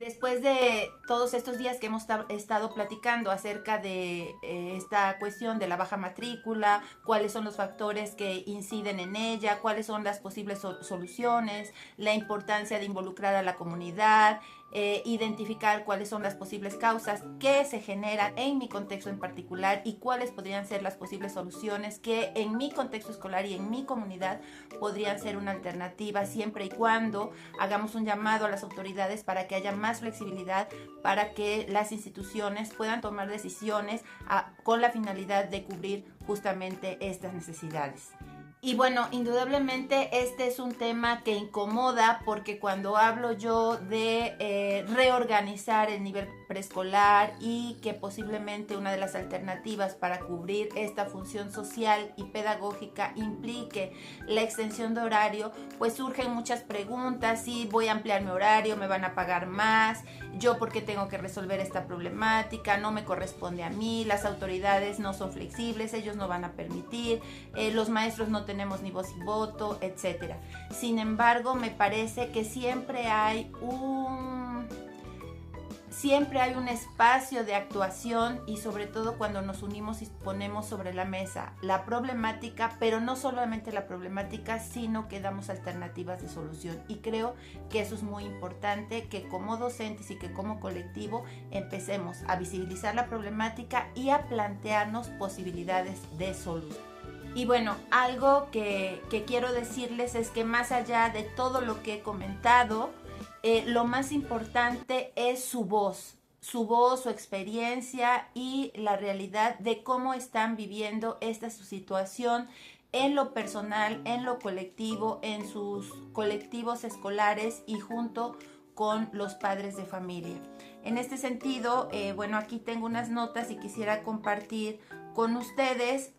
Después de todos estos días que hemos estado platicando acerca de esta cuestión de la baja matrícula, cuáles son los factores que inciden en ella, cuáles son las posibles soluciones, la importancia de involucrar a la comunidad, identificar cuáles son las posibles causas que se generan en mi contexto en particular y cuáles podrían ser las posibles soluciones que en mi contexto escolar y en mi comunidad podrían ser una alternativa siempre y cuando hagamos un llamado a las autoridades para que haya más flexibilidad, para que las instituciones puedan tomar decisiones con la finalidad de cubrir justamente estas necesidades. Y bueno, indudablemente este es un tema que incomoda porque cuando hablo yo de reorganizar el nivel preescolar y que posiblemente una de las alternativas para cubrir esta función social y pedagógica implique la extensión de horario, pues surgen muchas preguntas: si voy a ampliar mi horario, me van a pagar más, yo por qué tengo que resolver esta problemática, no me corresponde a mí, las autoridades no son flexibles, ellos no van a permitir, los maestros no tenemos ni voz y voto, etcétera. Sin embargo, me parece que siempre hay un espacio de actuación, y sobre todo cuando nos unimos y ponemos sobre la mesa la problemática, pero no solamente la problemática, sino que damos alternativas de solución. Y creo que eso es muy importante, que como docentes y que como colectivo empecemos a visibilizar la problemática y a plantearnos posibilidades de solución. Y bueno, algo que quiero decirles es que más allá de todo lo que he comentado, lo más importante es su experiencia y la realidad de cómo están viviendo esta su situación en lo personal, en lo colectivo, en sus colectivos escolares y junto con los padres de familia. En este sentido, bueno, aquí tengo unas notas y quisiera compartir con ustedes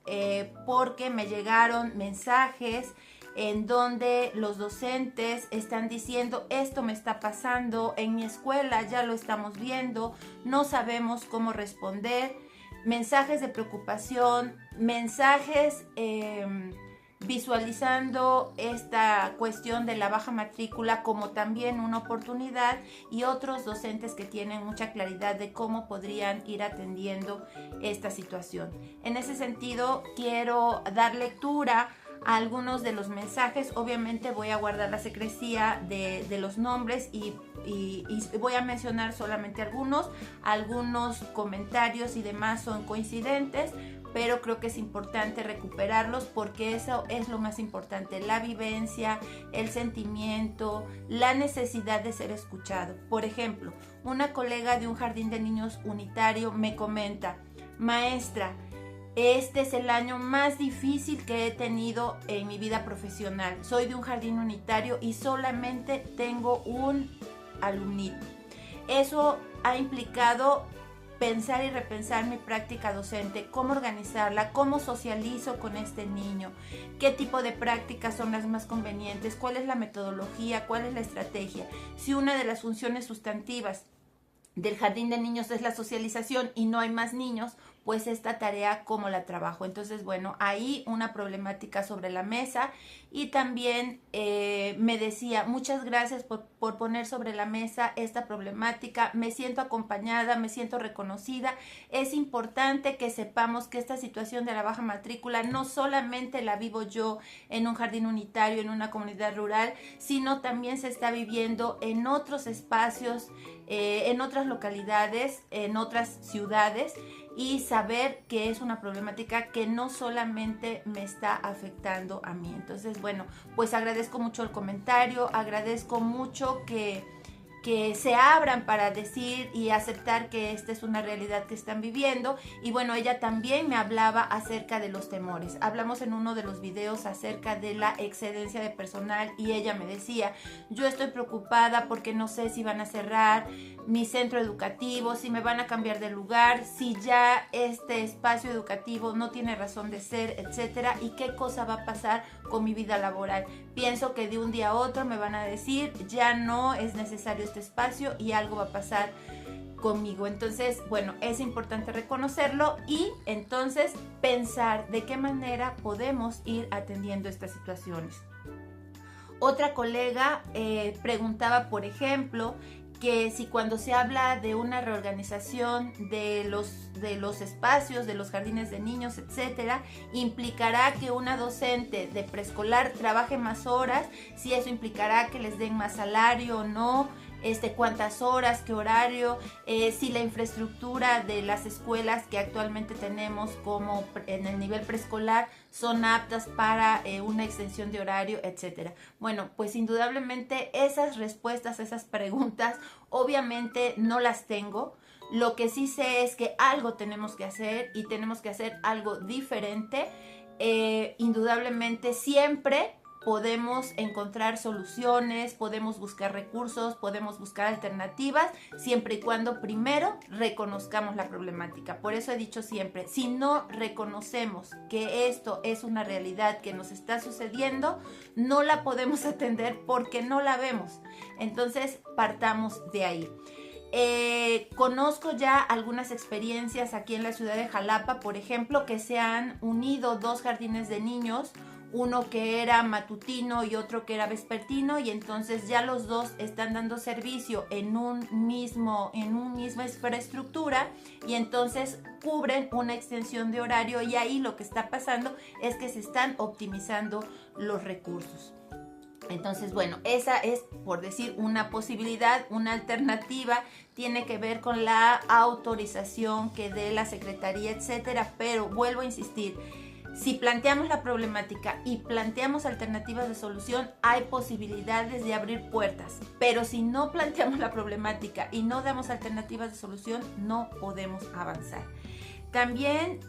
porque me llegaron mensajes en donde los docentes están diciendo: esto me está pasando en mi escuela, ya lo estamos viendo, no sabemos cómo responder. Mensajes de preocupación, mensajes visualizando esta cuestión de la baja matrícula como también una oportunidad, y otros docentes que tienen mucha claridad de cómo podrían ir atendiendo esta situación. En ese sentido, quiero dar lectura a algunos de los mensajes. Obviamente voy a guardar la secrecía de los nombres y voy a mencionar solamente algunos comentarios y demás son coincidentes, pero creo que es importante recuperarlos porque eso es lo más importante: la vivencia, el sentimiento, la necesidad de ser escuchado. Por ejemplo, una colega de un jardín de niños unitario me comenta: maestra, este es el año más difícil que he tenido en mi vida profesional. Soy de un jardín unitario y solamente tengo un alumnito. Eso ha implicado pensar y repensar mi práctica docente, cómo organizarla, cómo socializo con este niño, qué tipo de prácticas son las más convenientes, cuál es la metodología, cuál es la estrategia. Si una de las funciones sustantivas del jardín de niños es la socialización y no hay más niños, pues esta tarea cómo la trabajo. Entonces, bueno, ahí una problemática sobre la mesa. Y también me decía: muchas gracias por poner sobre la mesa esta problemática, me siento acompañada, me siento reconocida. Es importante que sepamos que esta situación de la baja matrícula no solamente la vivo yo en un jardín unitario, en una comunidad rural, sino también se está viviendo en otros espacios, en otras localidades, en otras ciudades, y saber que es una problemática que no solamente me está afectando a mí. Entonces, bueno, pues agradezco mucho el comentario, agradezco mucho que se abran para decir y aceptar que esta es una realidad que están viviendo. Y bueno, ella también me hablaba acerca de los temores. Hablamos en uno de los videos acerca de la excedencia de personal y ella me decía: yo estoy preocupada porque no sé si van a cerrar mi centro educativo, si me van a cambiar de lugar, si ya este espacio educativo no tiene razón de ser, etcétera, y qué cosa va a pasar con mi vida laboral. Pienso que de un día a otro me van a decir: ya no es necesario este espacio y algo va a pasar conmigo. Entonces, bueno, es importante reconocerlo y entonces pensar de qué manera podemos ir atendiendo estas situaciones. Otra colega preguntaba, por ejemplo, que si cuando se habla de una reorganización de los espacios, de los jardines de niños, etcétera, implicará que una docente de preescolar trabaje más horas, si eso implicará que les den más salario o no, cuántas horas, qué horario, si la infraestructura de las escuelas que actualmente tenemos como en el nivel preescolar son aptas para una extensión de horario, etcétera. Bueno, pues indudablemente esas respuestas, esas preguntas, obviamente no las tengo. Lo que sí sé es que algo tenemos que hacer y tenemos que hacer algo diferente. Indudablemente siempre podemos encontrar soluciones, podemos buscar recursos, podemos buscar alternativas, siempre y cuando primero reconozcamos la problemática. Por eso he dicho siempre, si no reconocemos que esto es una realidad que nos está sucediendo, no la podemos atender porque no la vemos. Entonces, partamos de ahí. Conozco ya algunas experiencias aquí en la ciudad de Jalapa, por ejemplo, que se han unido 2 jardines de niños, uno que era matutino y otro que era vespertino, y entonces ya los 2 están dando servicio en una misma infraestructura, y entonces cubren una extensión de horario, y ahí lo que está pasando es que se están optimizando los recursos. Entonces, bueno, esa es, por decir, una posibilidad, una alternativa, tiene que ver con la autorización que dé la Secretaría, etcétera, pero vuelvo a insistir, si planteamos la problemática y planteamos alternativas de solución, hay posibilidades de abrir puertas, pero si no planteamos la problemática y no damos alternativas de solución, no podemos avanzar. También,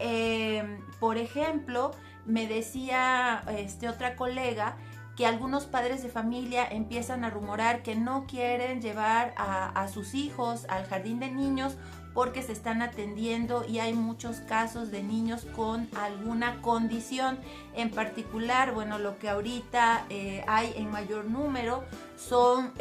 por ejemplo, me decía otra colega que algunos padres de familia empiezan a rumorar que no quieren llevar a sus hijos al jardín de niños porque se están atendiendo y hay muchos casos de niños con alguna condición en particular. Bueno, lo que ahorita hay en mayor número son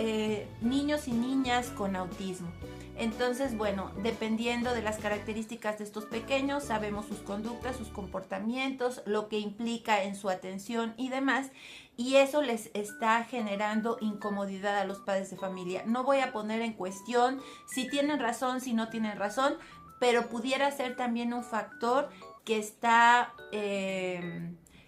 niños y niñas con autismo. Entonces, bueno, dependiendo de las características de estos pequeños, sabemos sus conductas, sus comportamientos, lo que implica en su atención y demás, y eso les está generando incomodidad a los padres de familia. No voy a poner en cuestión si tienen razón, si no tienen razón, pero pudiera ser también un factor que está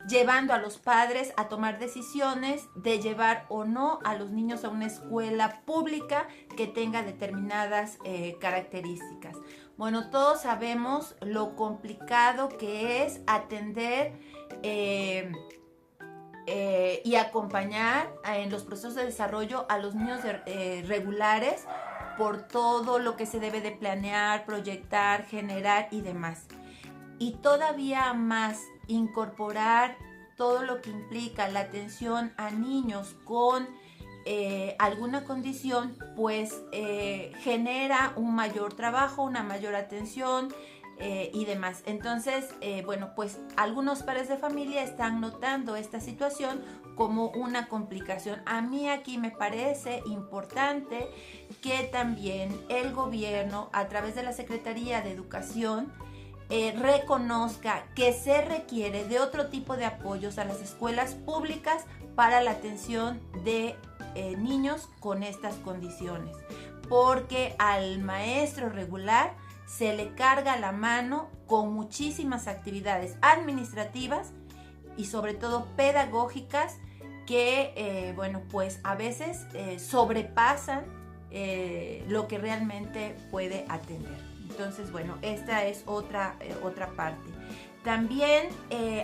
llevando a los padres a tomar decisiones de llevar o no a los niños a una escuela pública que tenga determinadas características. Bueno, todos sabemos lo complicado que es atender y acompañar en los procesos de desarrollo a los niños regulares por todo lo que se debe de planear, proyectar, generar y demás. Y todavía más incorporar todo lo que implica la atención a niños con alguna condición, pues genera un mayor trabajo, una mayor atención y demás. Entonces, bueno, pues algunos padres de familia están notando esta situación como una complicación. A mí aquí me parece importante que también el gobierno, a través de la Secretaría de Educación, reconozca que se requiere de otro tipo de apoyos a las escuelas públicas para la atención de niños con estas condiciones, porque al maestro regular se le carga la mano con muchísimas actividades administrativas y sobre todo pedagógicas que, bueno, pues a veces sobrepasan lo que realmente puede atender. Entonces, bueno, esta es otra parte. También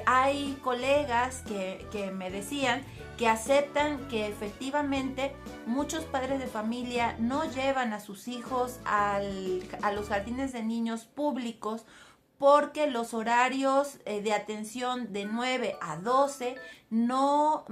hay colegas que me decían que aceptan que efectivamente muchos padres de familia no llevan a sus hijos a los jardines de niños públicos porque los horarios de atención de 9 a 12 no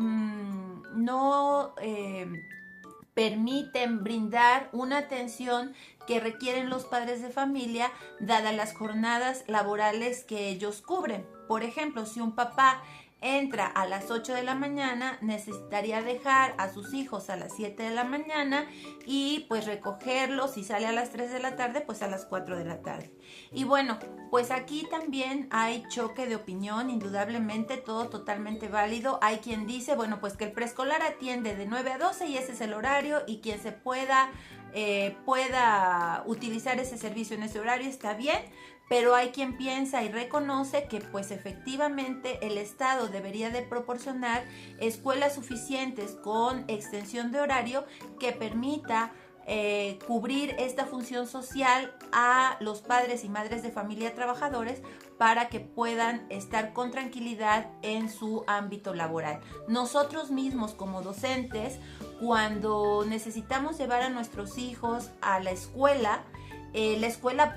permiten brindar una atención que requieren los padres de familia dadas las jornadas laborales que ellos cubren. Por ejemplo, si un papá entra a las 8 de la mañana, necesitaría dejar a sus hijos a las 7 de la mañana y pues recogerlos, si sale a las 3 de la tarde, pues a las 4 de la tarde. Y bueno, pues aquí también hay choque de opinión, indudablemente, todo totalmente válido. Hay quien dice, bueno, pues que el preescolar atiende de 9 a 12 y ese es el horario, y quien se pueda utilizar ese servicio en ese horario está bien, pero hay quien piensa y reconoce que pues efectivamente el Estado debería de proporcionar escuelas suficientes con extensión de horario que permita cubrir esta función social a los padres y madres de familia trabajadores para que puedan estar con tranquilidad en su ámbito laboral. Nosotros mismos como docentes, cuando necesitamos llevar a nuestros hijos a la escuela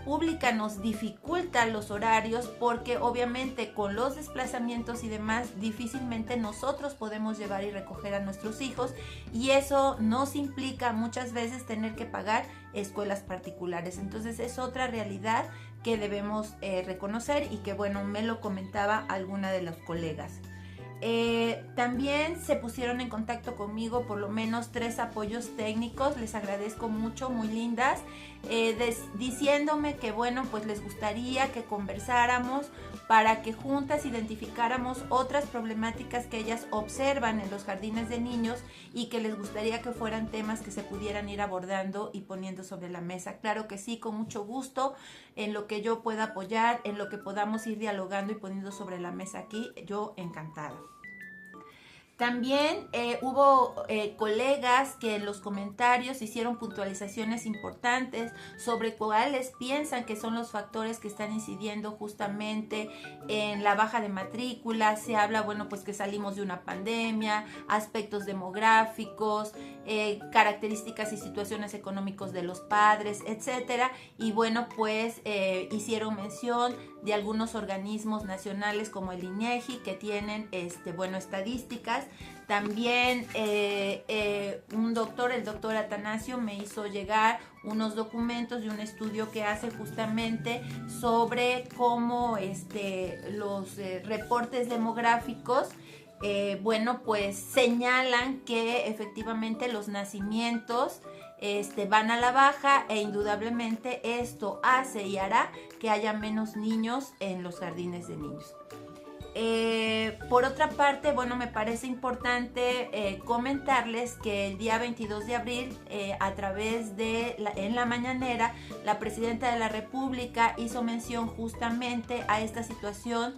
pública nos dificulta los horarios porque obviamente con los desplazamientos y demás difícilmente nosotros podemos llevar y recoger a nuestros hijos, y eso nos implica muchas veces tener que pagar escuelas particulares. Entonces es otra realidad que debemos reconocer, y que bueno, me lo comentaba alguna de los colegas. También se pusieron en contacto conmigo por lo menos 3 apoyos técnicos, les agradezco mucho, muy lindas, diciéndome que bueno, pues les gustaría que conversáramos para que juntas identificáramos otras problemáticas que ellas observan en los jardines de niños y que les gustaría que fueran temas que se pudieran ir abordando y poniendo sobre la mesa. Claro que sí, con mucho gusto, en lo que yo pueda apoyar, en lo que podamos ir dialogando y poniendo sobre la mesa aquí, yo encantada. También hubo colegas que en los comentarios hicieron puntualizaciones importantes sobre cuáles piensan que son los factores que están incidiendo justamente en la baja de matrícula. Se habla, bueno, pues que salimos de una pandemia, aspectos demográficos, características y situaciones económicas de los padres, etcétera. Y bueno, pues hicieron mención de algunos organismos nacionales como el INEGI que tienen, estadísticas. También el doctor Atanasio me hizo llegar unos documentos de un estudio que hace justamente sobre cómo los reportes demográficos pues señalan que efectivamente los nacimientos van a la baja, e indudablemente esto hace y hará que haya menos niños en los jardines de niños. Por otra parte, bueno, me parece importante comentarles que el día 22 de abril, a través de en la mañanera, la Presidenta de la República hizo mención justamente a esta situación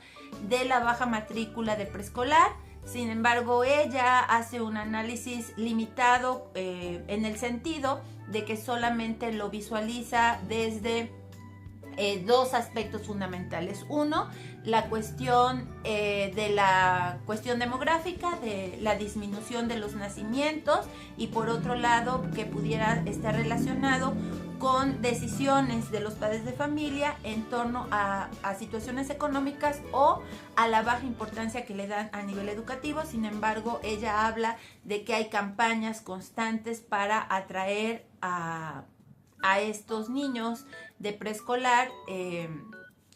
de la baja matrícula de preescolar. Sin embargo, ella hace un análisis limitado en el sentido de que solamente lo visualiza desde 2 aspectos fundamentales. Uno, la cuestión demográfica, de la disminución de los nacimientos, y por otro lado, que pudiera estar relacionado con decisiones de los padres de familia en torno a situaciones económicas o a la baja importancia que le dan a nivel educativo. Sin embargo, ella habla de que hay campañas constantes para atraer a estos niños de preescolar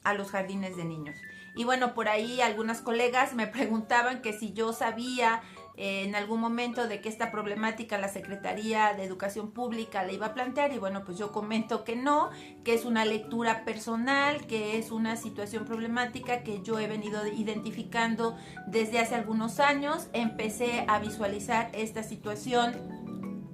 a los jardines de niños. Y bueno, por ahí algunas colegas me preguntaban que si yo sabía en algún momento de que esta problemática la Secretaría de Educación Pública le iba a plantear, y bueno, pues yo comento que no, que es una lectura personal, que es una situación problemática que yo he venido identificando desde hace algunos años. Empecé a visualizar esta situación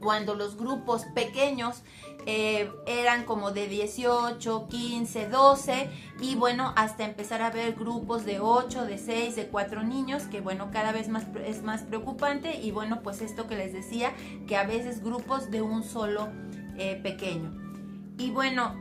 cuando los grupos pequeños eran como de 18, 15, 12, y bueno, hasta empezar a ver grupos de 8, de 6, de 4 niños, que bueno, cada vez es más preocupante. Y bueno, pues esto que les decía, que a veces grupos de un solo pequeño. Y bueno,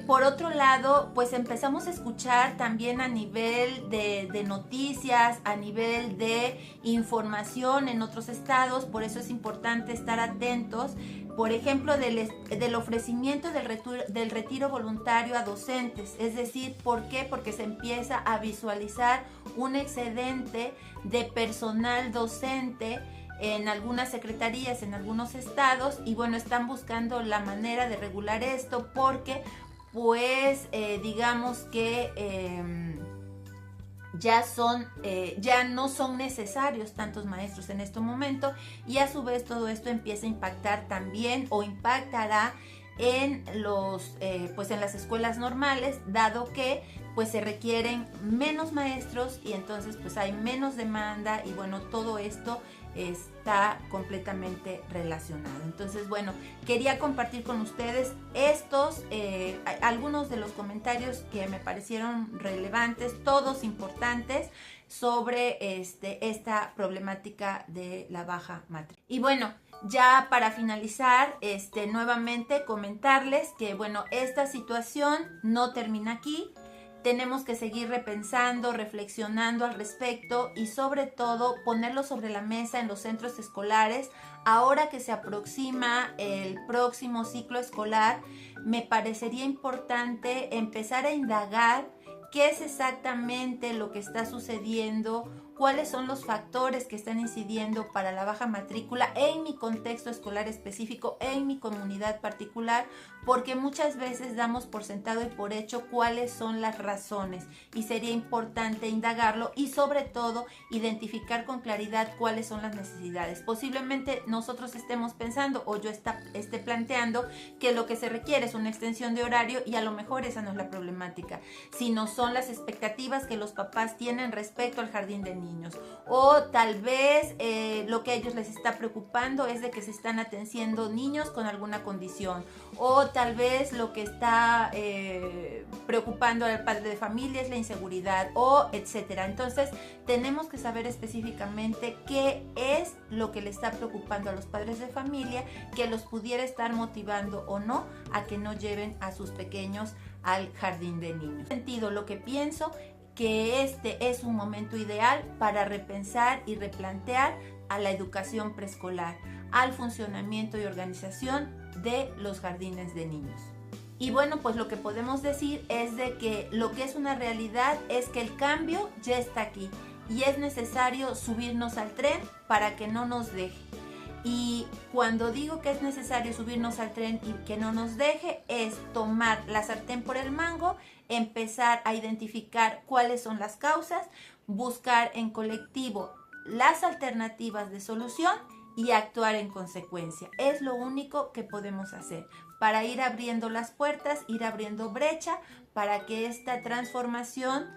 por otro lado, pues empezamos a escuchar también a nivel de noticias, a nivel de información en otros estados. Por eso es importante estar atentos, por ejemplo, del ofrecimiento del retiro voluntario a docentes. Es decir, ¿por qué? Porque se empieza a visualizar un excedente de personal docente en algunas secretarías, en algunos estados, y bueno, están buscando la manera de regular esto porque pues digamos que ya no son necesarios tantos maestros en este momento, y a su vez todo esto empieza a impactar también o impactará en pues en las escuelas normales, dado que pues se requieren menos maestros y entonces pues hay menos demanda, y bueno, todo esto está completamente relacionado. Entonces, bueno, quería compartir con ustedes algunos de los comentarios que me parecieron relevantes, todos importantes, sobre esta problemática de la baja matrícula. Y bueno, ya para finalizar, nuevamente comentarles que bueno, esta situación no termina aquí. Tenemos que seguir repensando, reflexionando al respecto, y sobre todo ponerlo sobre la mesa en los centros escolares. Ahora que se aproxima el próximo ciclo escolar, me parecería importante empezar a indagar qué es exactamente lo que está sucediendo, cuáles son los factores que están incidiendo para la baja matrícula en mi contexto escolar específico, en mi comunidad particular, porque muchas veces damos por sentado y por hecho cuáles son las razones, y sería importante indagarlo y sobre todo identificar con claridad cuáles son las necesidades. Posiblemente nosotros estemos pensando, o yo esté planteando, que lo que se requiere es una extensión de horario, y a lo mejor esa no es la problemática, sino son las expectativas que los papás tienen respecto al jardín de niños, o tal vez lo que a ellos les está preocupando es de que se están atendiendo niños con alguna condición, o tal vez lo que está preocupando al padre de familia es la inseguridad, o etcétera. Entonces tenemos que saber específicamente qué es lo que le está preocupando a los padres de familia, que los pudiera estar motivando o no a que no lleven a sus pequeños al jardín de niños. En ese sentido, lo que pienso que este es un momento ideal para repensar y replantear a la educación preescolar, al funcionamiento y organización de los jardines de niños. Y bueno, pues lo que podemos decir es de que lo que es una realidad es que el cambio ya está aquí, y es necesario subirnos al tren para que no nos deje. Y cuando digo que es necesario subirnos al tren y que no nos deje, es tomar la sartén por el mango, empezar a identificar cuáles son las causas, buscar en colectivo las alternativas de solución y actuar en consecuencia. Es lo único que podemos hacer para ir abriendo las puertas, ir abriendo brecha para que esta transformación,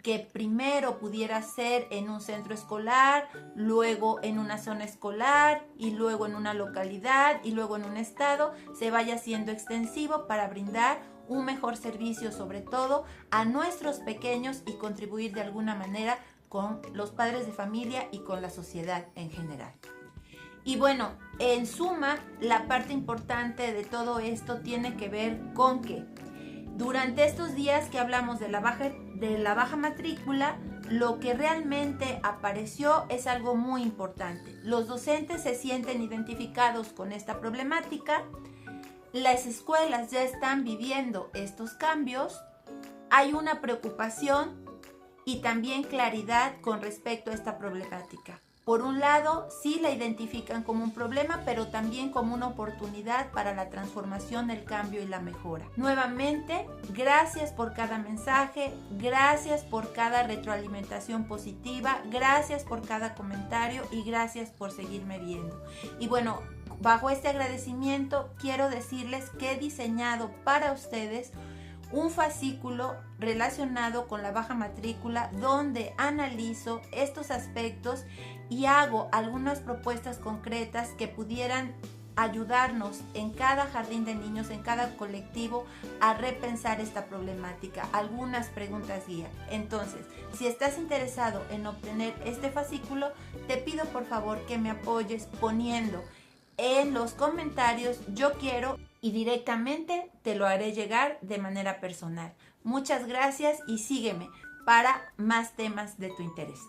que primero pudiera ser en un centro escolar, luego en una zona escolar, y luego en una localidad, y luego en un estado, se vaya haciendo extensivo para brindar un mejor servicio, sobre todo a nuestros pequeños, y contribuir de alguna manera con los padres de familia y con la sociedad en general. Y bueno, en suma, la parte importante de todo esto tiene que ver con que durante estos días que hablamos de la baja matrícula, lo que realmente apareció es algo muy importante. Los docentes se sienten identificados con esta problemática, las escuelas ya están viviendo estos cambios, hay una preocupación y también claridad con respecto a esta problemática. Por un lado, sí la identifican como un problema, pero también como una oportunidad para la transformación, el cambio y la mejora. Nuevamente, gracias por cada mensaje, gracias por cada retroalimentación positiva, gracias por cada comentario y gracias por seguirme viendo. Y bueno, bajo este agradecimiento quiero decirles que he diseñado para ustedes un fascículo relacionado con la baja matrícula, donde analizo estos aspectos y hago algunas propuestas concretas que pudieran ayudarnos en cada jardín de niños, en cada colectivo, a repensar esta problemática, algunas preguntas guía. Entonces, si estás interesado en obtener este fascículo, te pido por favor que me apoyes poniendo en los comentarios "yo quiero", y directamente te lo haré llegar de manera personal. Muchas gracias y sígueme para más temas de tu interés.